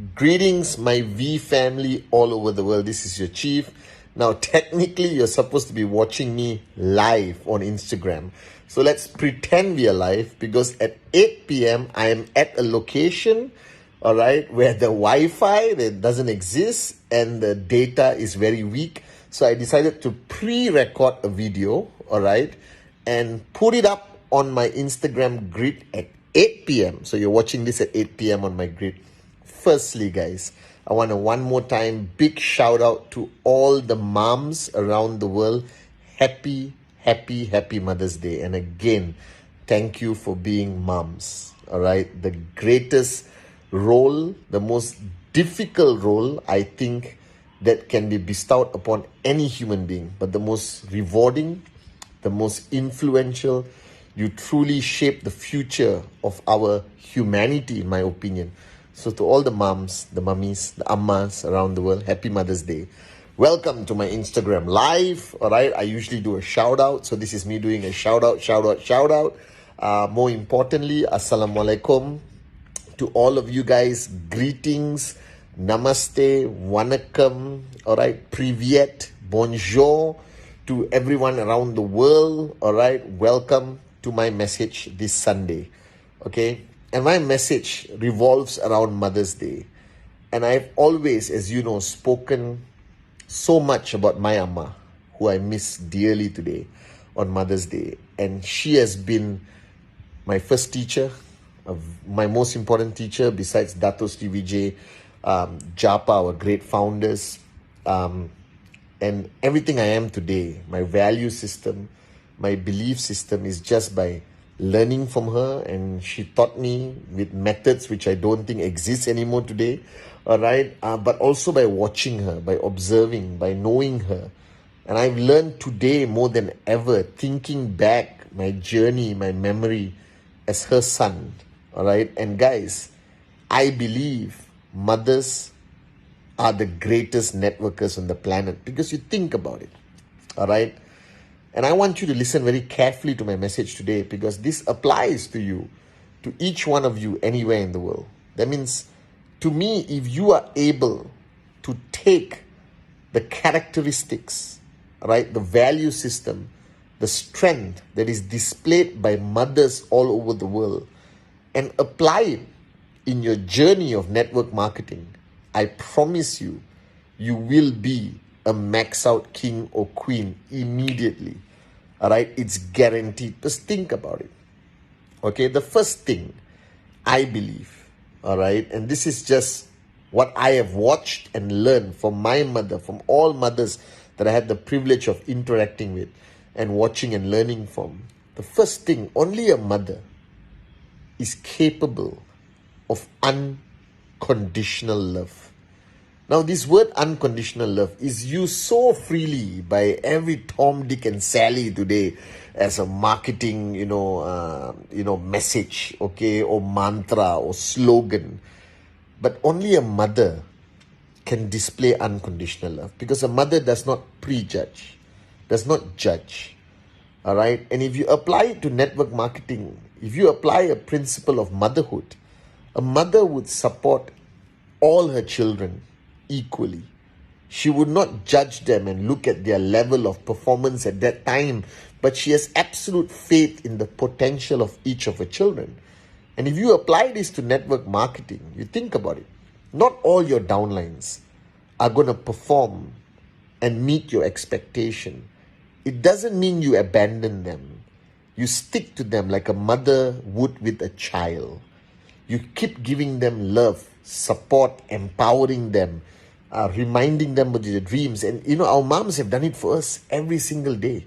Greetings, my V family all over the world. This is your chief. Now, technically, you're supposed to be watching me live on Instagram. So let's pretend we are live because at 8 p.m., I am at a location, all right, where the Wi-Fi that doesn't exist and the data is very weak. So I decided to pre-record a video, all right, and put it up on my Instagram grid at 8 p.m. So you're watching this at 8 p.m. on my grid. Firstly, guys, I want to one more time big shout out to all the moms around the world. Happy Mother's Day. And again, thank you for being moms. All right. The greatest role, the most difficult role, I think, that can be bestowed upon any human being, but the most rewarding, the most influential. You truly shape the future of our humanity, in my opinion. So to all the moms, the mummies, the ammas around the world, happy Mother's Day. Welcome to my Instagram live. All right, I usually do a shout out. So this is me doing a shout out. More importantly, Assalamualaikum to all of you guys. Greetings, namaste, wanakam, all right, privyet, bonjour to everyone around the world. All right, welcome to my message this Sunday. Okay. And my message revolves around Mother's Day. And I've always, as you know, spoken so much about my Amma, who I miss dearly today on Mother's Day. And she has been my first teacher, my most important teacher besides Dato Sri Vijay, Japa, our great founders, and everything I am today, my value system, my belief system is just by learning from her, and she taught me with methods which I don't think exist anymore today, all right, but also by watching her, by observing, by knowing her. And I've learned today more than ever, thinking back my journey, my memory as her son, all right. And guys, I believe mothers are the greatest networkers on the planet, because you think about it, all right. And I want you to listen very carefully to my message today, because this applies to you, to each one of you anywhere in the world. That means, to me, if you are able to take the characteristics, right, the value system, the strength that is displayed by mothers all over the world and apply it in your journey of network marketing, I promise you, you will be a max out king or queen immediately. All right, it's guaranteed. Just think about it. Okay, the first thing I believe, all right, and this is just what I have watched and learned from my mother, from all mothers that I had the privilege of interacting with and watching and learning from. The first thing, only a mother is capable of unconditional love. Now, this word unconditional love is used so freely by every Tom, Dick, and Sally today as a marketing, message, okay, or mantra or slogan. But only a mother can display unconditional love, because a mother does not prejudge, does not judge, all right? And if you apply it to network marketing, if you apply a principle of motherhood, a mother would support all her children equally. She would not judge them and look at their level of performance at that time, but she has absolute faith in the potential of each of her children. And if you apply this to network marketing, you think about it, not all your downlines are going to perform and meet your expectation. It doesn't mean you abandon them. You stick to them like a mother would with a child. You keep giving them love, support, empowering them, reminding them of their dreams. And our moms have done it for us every single day.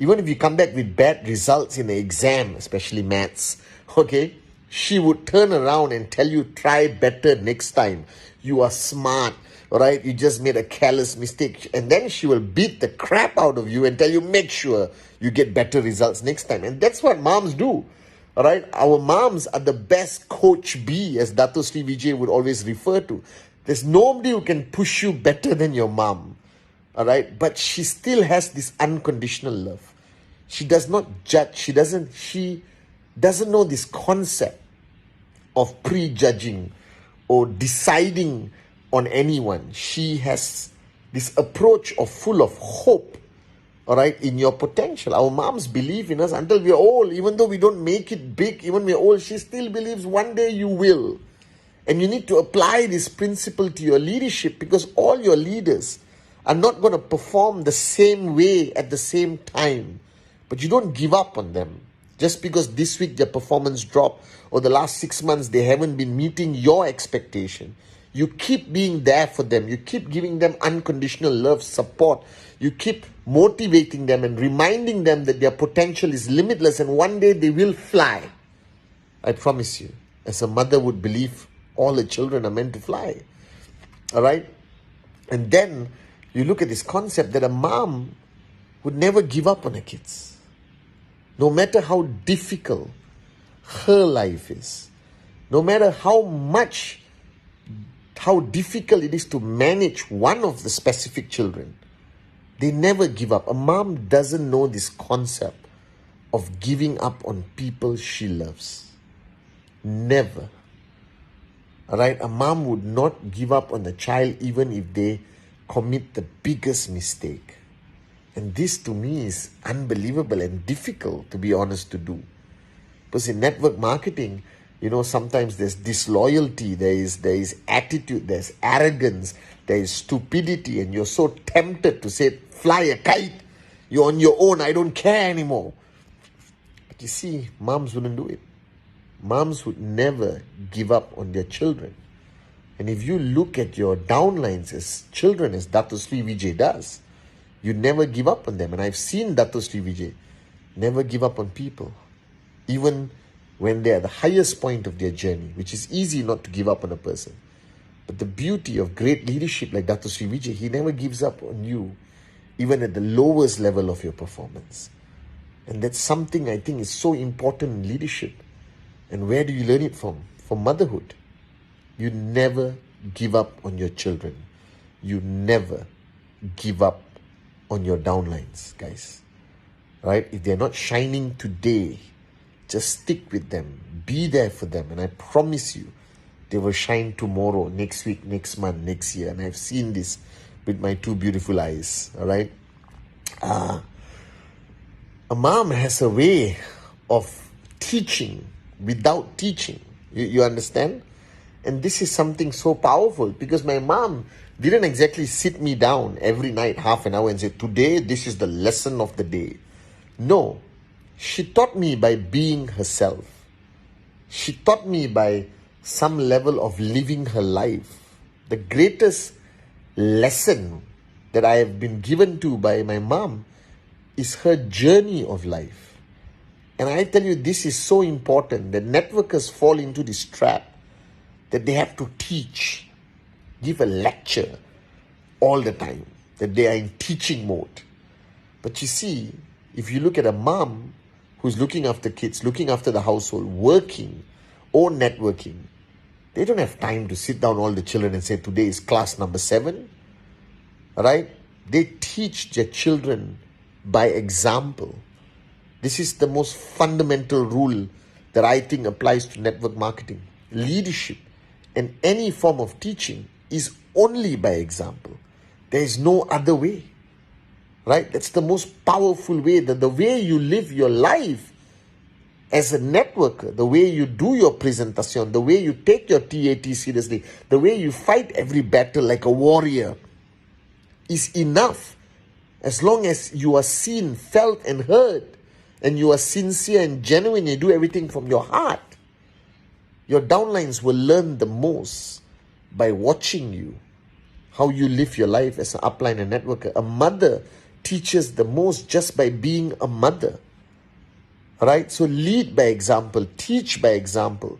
Even if you come back with bad results in the exam, especially maths, okay, she would turn around and tell you, try better next time. You are smart, all right? You just made a careless mistake. And then she will beat the crap out of you and tell you, make sure you get better results next time. And that's what moms do. All right, our moms are the best coach B, as Dato Sri Vijay would always refer to. There's nobody who can push you better than your mom. All right, but she still has this unconditional love. She does not judge. She doesn't know this concept of prejudging or deciding on anyone. She has this approach of full of hope, all right, in your potential. Our moms believe in us until we're old. Even though we don't make it big, even we're old, she still believes one day you will. And you need to apply this principle to your leadership, because all your leaders are not going to perform the same way at the same time. But you don't give up on them. Just because this week their performance dropped, or the last 6 months they haven't been meeting your expectation. You keep being there for them. You keep giving them unconditional love, support. You keep motivating them and reminding them that their potential is limitless and one day they will fly. I promise you, as a mother would believe, all the children are meant to fly. All right? And then you look at this concept that a mom would never give up on her kids. No matter how difficult her life is, no matter how difficult it is to manage one of the specific children, they never give up. A mom doesn't know this concept of giving up on people she loves. Never. Alright, a mom would not give up on the child even if they commit the biggest mistake. And this to me is unbelievable and difficult, to be honest, to do. Because in network marketing, sometimes there's disloyalty, there is attitude, there's arrogance, there is stupidity, and you're so tempted to say, fly a kite, you're on your own, I don't care anymore. But you see, moms wouldn't do it. Moms would never give up on their children. And if you look at your downlines as children, as Dato Sri Vijay does, you never give up on them. And I've seen Dato Sri Vijay never give up on people, even when they're at the highest point of their journey, which is easy not to give up on a person. But the beauty of great leadership like Dato Sri Vijay, he never gives up on you, even at the lowest level of your performance. And that's something I think is so important in leadership. And where do you learn it from? From motherhood. You never give up on your children. You never give up on your downlines, guys. Right? If they're not shining today, just stick with them. Be there for them. And I promise you, they will shine tomorrow, next week, next month, next year. And I've seen this with my two beautiful eyes. All right? A mom has a way of teaching without teaching. You understand? And this is something so powerful, because my mom didn't exactly sit me down every night, half an hour, and say, today, this is the lesson of the day. No. She taught me by being herself. She taught me by some level of living her life. The greatest lesson that I have been given to by my mom is her journey of life. And I tell you, this is so important that networkers fall into this trap that they have to teach, give a lecture all the time, that they are in teaching mode. But you see, if you look at a mom who's looking after kids, looking after the household, working or networking, they don't have time to sit down all the children and say, today is class number 7. Right? They teach their children by example. This is the most fundamental rule that I think applies to network marketing. Leadership and any form of teaching is only by example. There is no other way. Right? That's the most powerful way. That the way you live your life as a networker, the way you do your presentation, the way you take your TAT seriously, the way you fight every battle like a warrior is enough. As long as you are seen, felt and heard, and you are sincere and genuine, you do everything from your heart, your downlines will learn the most by watching you, how you live your life as an upline and networker. A mother teaches the most just by being a mother. Right? So lead by example, teach by example.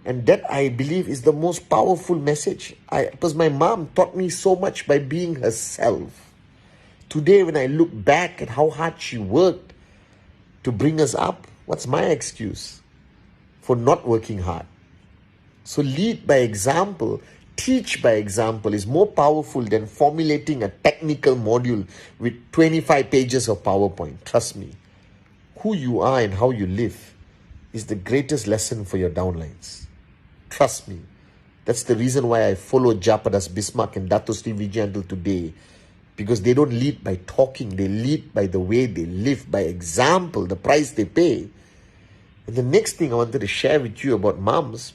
And that, I believe, is the most powerful message. Because my mom taught me so much by being herself. Today, when I look back at how hard she worked to bring us up, what's my excuse for not working hard? So lead by example, teach by example is more powerful than formulating a technical module with 25 pages of PowerPoint. Trust me. Who you are and how you live is the greatest lesson for your downlines. Trust me. That's the reason why I follow Japadas Bismarck and Dato Sri Vijay until today. Because they don't lead by talking, they lead by the way they live, by example, the price they pay. And the next thing I wanted to share with you about moms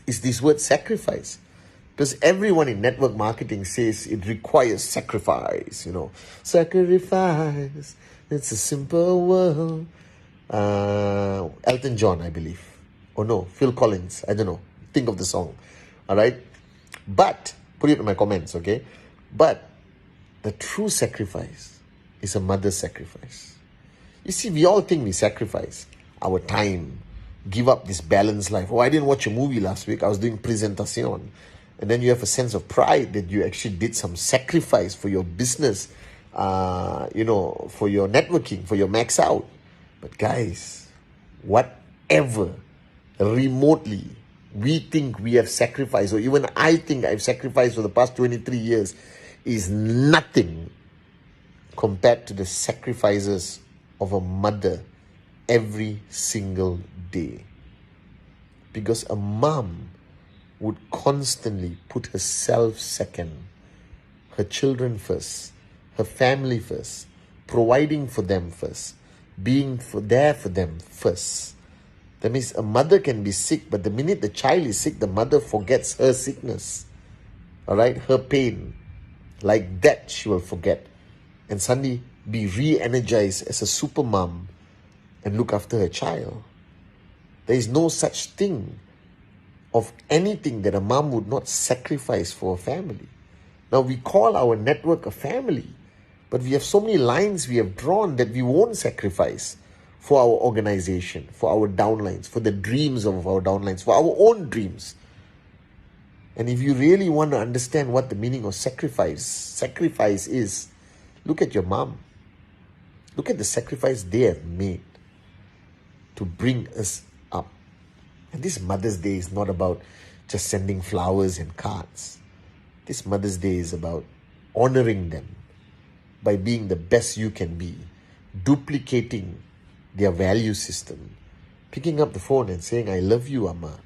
is this word sacrifice. Because everyone in network marketing says it requires sacrifice, Sacrifice, it's a simple world. Elton John, I believe. Or no, Phil Collins, I don't know. Think of the song. All right? But, put it in my comments, okay? But, the true sacrifice is a mother's sacrifice. You see, we all think we sacrifice our time, give up this balanced life. Oh, I didn't watch a movie last week. I was doing presentation. And then you have a sense of pride that you actually did some sacrifice for your business, for your networking, for your max out. But guys, whatever remotely we think we have sacrificed, or even I think I've sacrificed for the past 23 years, is nothing compared to the sacrifices of a mother every single day. Because a mom would constantly put herself second, her children first, her family first, providing for them first, being there for them first. That means a mother can be sick, but the minute the child is sick, the mother forgets her sickness, all right, her pain. Like that, she will forget and suddenly be re-energized as a super mom and look after her child. There is no such thing of anything that a mom would not sacrifice for a family. Now, we call our network a family, but we have so many lines we have drawn that we won't sacrifice for our organization, for our downlines, for the dreams of our downlines, for our own dreams. And if you really want to understand what the meaning of sacrifice is, look at your mom. Look at the sacrifice they have made to bring us up. And this Mother's Day is not about just sending flowers and cards. This Mother's Day is about honoring them by being the best you can be, duplicating their value system, picking up the phone and saying, I love you, Amma.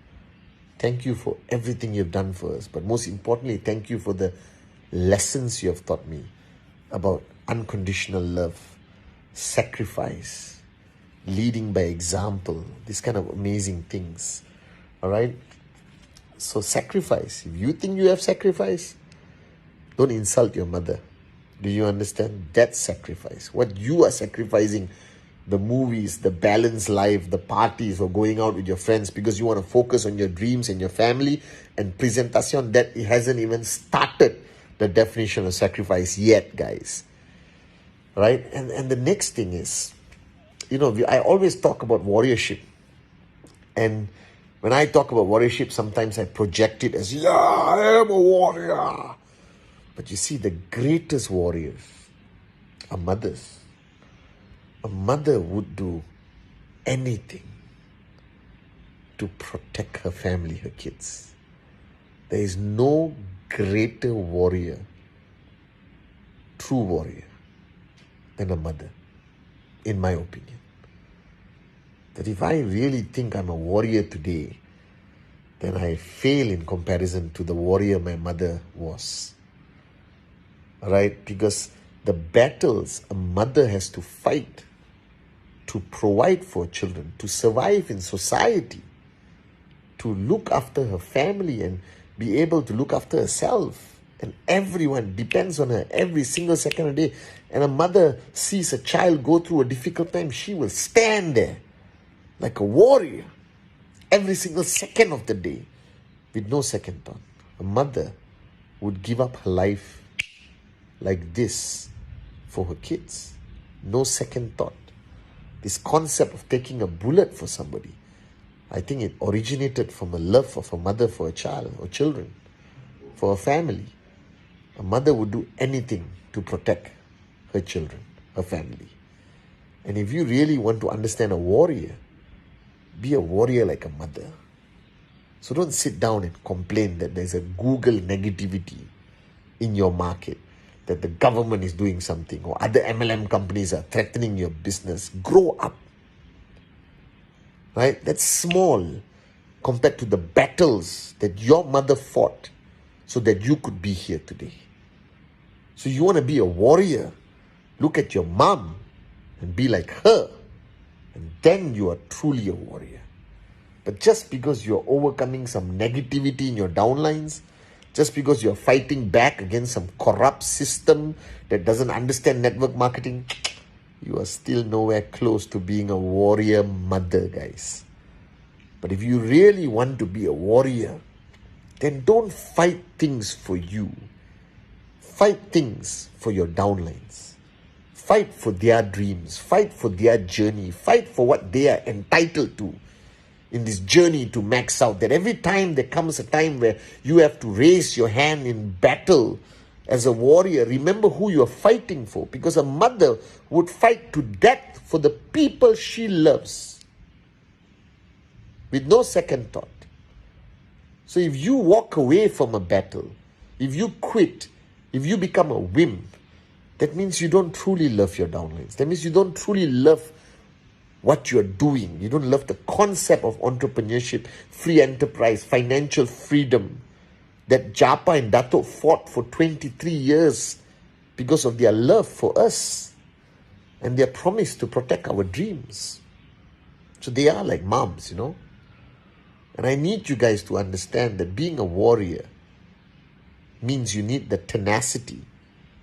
Thank you for everything you've done for us. But most importantly, thank you for the lessons you have taught me about unconditional love, sacrifice, leading by example, these kind of amazing things. All right? So sacrifice. If you think you have sacrifice, don't insult your mother. Do you understand? That's sacrifice. What you are sacrificing, the movies, the balanced life, the parties, or going out with your friends because you want to focus on your dreams and your family and presentation, that it hasn't even started the definition of sacrifice yet, guys. Right? And the next thing is, I always talk about warriorship. And when I talk about warriorship, sometimes I project it as, I am a warrior. But you see, the greatest warriors are mothers. A mother would do anything to protect her family, her kids. There is no greater warrior, true warrior, than a mother, in my opinion. That if I really think I'm a warrior today, then I fail in comparison to the warrior my mother was. Right? Because the battles a mother has to fight to provide for children, to survive in society, to look after her family and be able to look after herself. And everyone depends on her every single second of the day. And a mother sees a child go through a difficult time, she will stand there like a warrior every single second of the day with no second thought. A mother would give up her life like this for her kids. No second thought. This concept of taking a bullet for somebody, I think it originated from a love of a mother for a child or children, for a family. A mother would do anything to protect her children, her family. And if you really want to understand a warrior, be a warrior like a mother. So don't sit down and complain that there's a Google negativity in your market, that the government is doing something or other MLM companies are threatening your business. Grow up. Right? That's small. compared to the battles that your mother fought so that you could be here today. So you want to be a warrior, look at your mom and be like her, and then you are truly a warrior. But just because you're overcoming some negativity in your downlines, just because you're fighting back against some corrupt system that doesn't understand network marketing, you are still nowhere close to being a warrior mother, guys. But if you really want to be a warrior, then don't fight things for you. Fight things for your downlines. Fight for their dreams. Fight for their journey. Fight for what they are entitled to in this journey to max out. That every time there comes a time where you have to raise your hand in battle as a warrior, remember who you are fighting for. Because a mother would fight to death for the people she loves, with no second thought. So if you walk away from a battle, if you quit, if you become a wimp, that means you don't truly love your downlines. That means you don't truly love what you're doing. You don't love the concept of entrepreneurship, free enterprise, financial freedom that Japa and Dato fought for 23 years because of their love for us and their promise to protect our dreams. So they are like moms, And I need you guys to understand that being a warrior means you need the tenacity,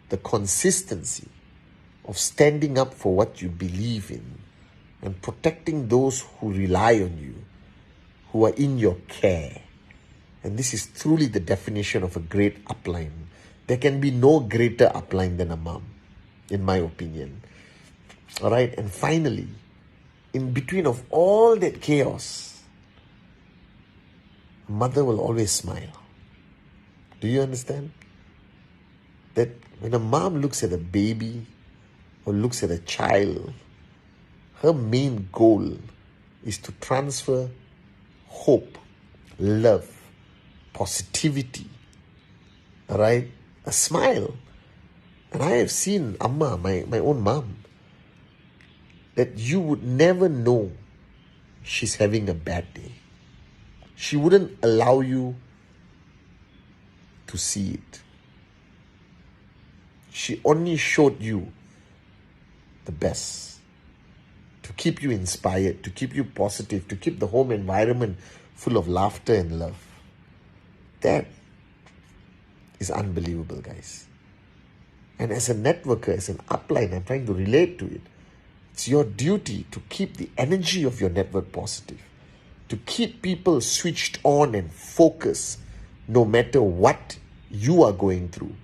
the consistency of standing up for what you believe in and protecting those who rely on you, who are in your care. And this is truly the definition of a great upline. There can be no greater upline than a mom, in my opinion. All right, and finally, in between of all that chaos, a mother will always smile. Do you understand? That when a mom looks at a baby or looks at a child, her main goal is to transfer hope, love, positivity, all right? A smile. And I have seen Amma, my own mom, that you would never know she's having a bad day. She wouldn't allow you to see it. She only showed you the best, to keep you inspired, to keep you positive, to keep the home environment full of laughter and love. That is unbelievable, guys. And as a networker, as an upline, I'm trying to relate to it. It's your duty to keep the energy of your network positive, to keep people switched on and focused no matter what you are going through.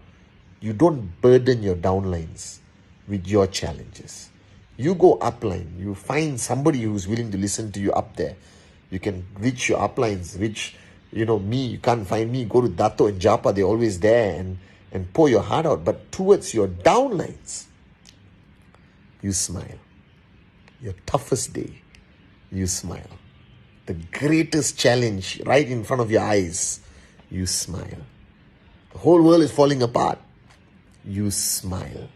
You don't burden your downlines with your challenges. You go upline, you find somebody who's willing to listen to you up there. You can reach your uplines, reach, me, you can't find me, go to Dato and Japa, they're always there, and pour your heart out. But towards your downlines, you smile. Your toughest day, you smile. The greatest challenge right in front of your eyes, you smile. The whole world is falling apart, you smile.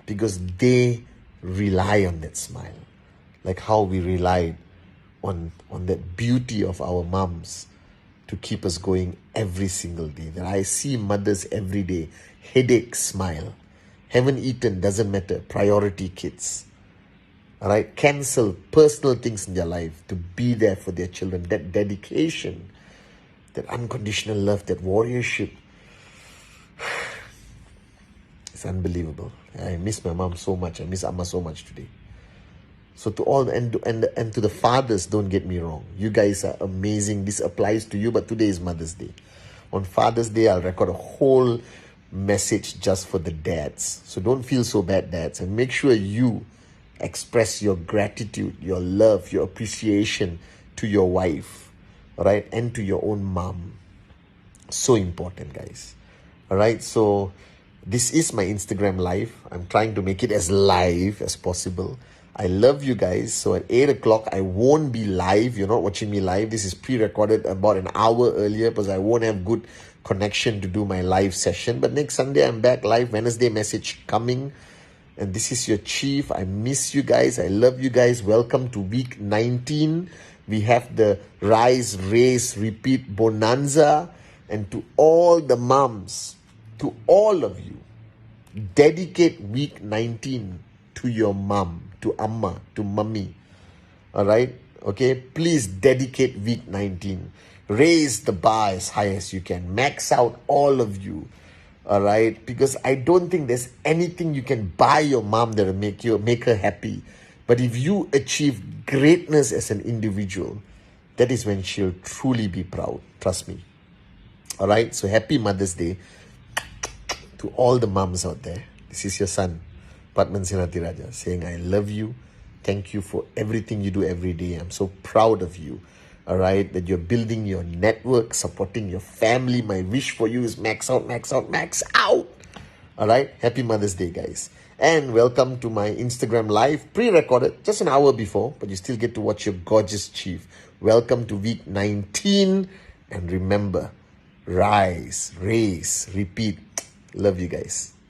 Because they rely on that smile. Like how we relied on that beauty of our moms to keep us going every single day. That I see mothers every day, headache, smile. Haven't eaten, doesn't matter, priority kids. All right, cancel personal things in their life to be there for their children. That dedication, that unconditional love, that warriorship. It's unbelievable. I miss my mom so much. I miss Amma so much today. So to all and to the fathers, don't get me wrong. You guys are amazing. This applies to you, but today is Mother's Day. On Father's Day, I'll record a whole message just for the dads. So don't feel so bad, dads. And make sure you express your gratitude, your love, your appreciation to your wife, all right, and to your own mom. So important, guys. All right, so this is my Instagram live. I'm trying to make it as live as possible. I love you guys. So at 8 o'clock, I won't be live. You're not watching me live. This is pre-recorded about an hour earlier because I won't have good connection to do my live session. But next Sunday, I'm back live. Wednesday message coming. And this is your chief. I miss you guys. I love you guys. Welcome to week 19. We have the rise, race, repeat bonanza. And to all the moms, to all of you, dedicate week 19 to your mom, to amma, to mummy. All right? Okay? Please dedicate week 19. Raise the bar as high as you can. Max out all of you. All right? Because I don't think there's anything you can buy your mom that will make her happy. But if you achieve greatness as an individual, that is when she'll truly be proud. Trust me. All right? So happy Mother's Day to all the moms out there. This is your son, Pathman Raja, saying I love you. Thank you for everything you do every day. I'm so proud of you. All right? That you're building your network, supporting your family. My wish for you is max out, max out, max out. All right? Happy Mother's Day, guys. And welcome to my Instagram live, pre-recorded just an hour before, but you still get to watch your gorgeous chief. Welcome to week 19. And remember, rise, race, repeat. Love you guys.